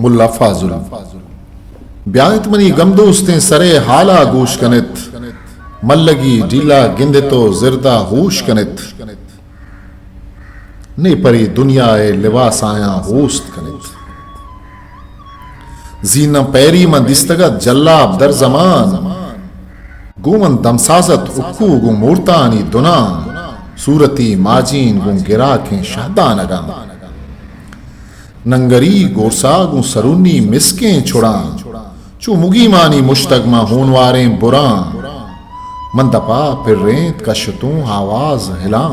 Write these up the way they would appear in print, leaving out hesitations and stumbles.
मुल्ला फाजुल ब्यात money गमदोस्तें सरे हाला गोश कनित मल्लगी डीला गिंदे तो जिरदा होश कनित ने परी दुनिया ए लिबास आया होस्ट कनित जीना पैरी में दिस्तगत जल्लाब दर जमान गुमन दमसाजत उक्कू गु मूर्तानी दुना सूरती माजीन गु गिरा के शाहदानगा नंगरी गोरसा गु सरूनी मिसके छुड़ा चू मुगी मानी मुश्तगमा होनवारे बुरा मंदपा फिर रेत कशतू आवाज हिला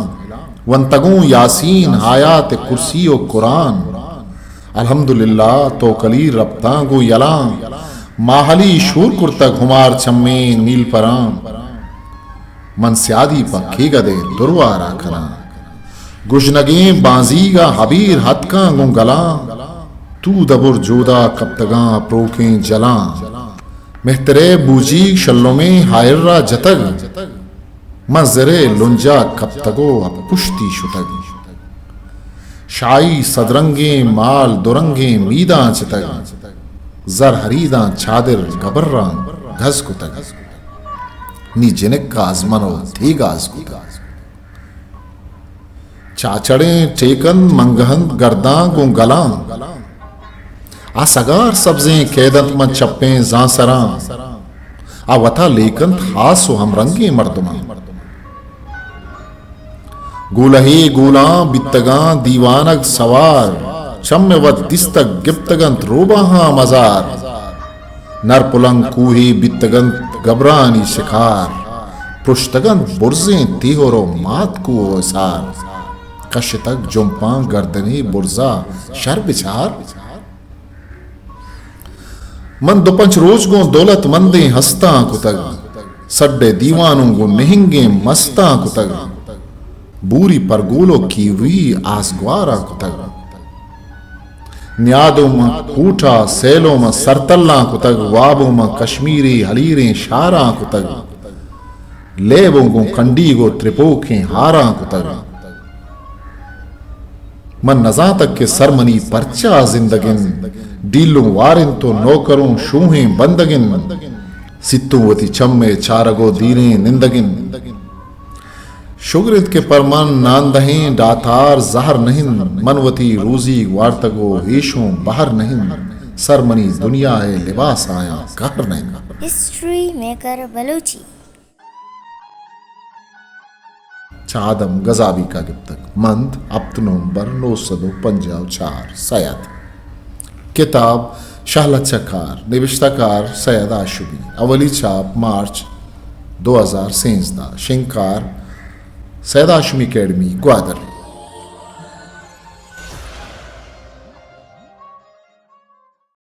वंतगू यासीन आयात कुर्सी ओ कुरान अल्हम्दुलिल्लाह तो कली रब्ता गु यला माहली शूर कुर्तक हुमार चम्मे नील पराम मन स्यादी पक्की गदे दुर्वारा करा गुजनगे बाजीगा हबीर हतका गुंगला तू दबुर जोदा कप्तगा प्रोके जला मेहतरे बूजी शल्लो में हायर्रा जतग मजरे लुंजा कप्तगो अब पुश्ती शुतग शाई सदरंगे माल दुरंगे मीदा चितग जर हरीदा छादिर गबर्रा घस कुतग नी जिनक का आजमनो थी गाज कुतग चाचड़े चेकन मंगहन गर्दा गो गला आ सगार सब्जें कैदत में चप्पे जासरा आ वथा लेकन हासो हम रंगे मर्दमा गुलहे गुला बित्तगा दीवानक सवार चम्मे वत दिस्तक गिप्तगंत रोबाहा मजार नर पुलंग कूहे बित्तगंत गबरानी शिकार पुष्तगंत बुर्जे तिहोरो मात को सार कश तक जुम्पा गर्दने बुर्जा शर बिचार मन दुपंच रोज गो दौलत मंदे हस्ता कुतग सड्डे दीवानों गो महंगे मस्ता कुतग बूरी परगोलो की हुई आसग्वारा कुतग न्यादों में कूठा सैलों में सरतल्ला कुतग वाबों में कश्मीरी हलीरें शारा कुतग लेबों को कंडी गो त्रिपोखें हारा कुतग मन नजा तक के सरमनी परचा जिंदगिन डीलों वारिन तो नौकरों शूहें बंदगिन सित्तों वती चम्मे चारगो दीने निंदगिन शुगरित के परमन नांदहें डातार जहर नहीं मनवती रोजी वार्तगो हेशों बाहर नहीं सरमनी दुनिया है लिबास आया कहर नहीं हिस्ट्री मेकर बलूची चादम गजाबी का गिफ्तक मंद अप्त नवंबर 954 सैयद किताब शाहलचकार निविश्ताकार सैयद आशुबी अवली छाप मार्च 2016 शिंकार सैयद आशुमी अकेडमी ग्वादर।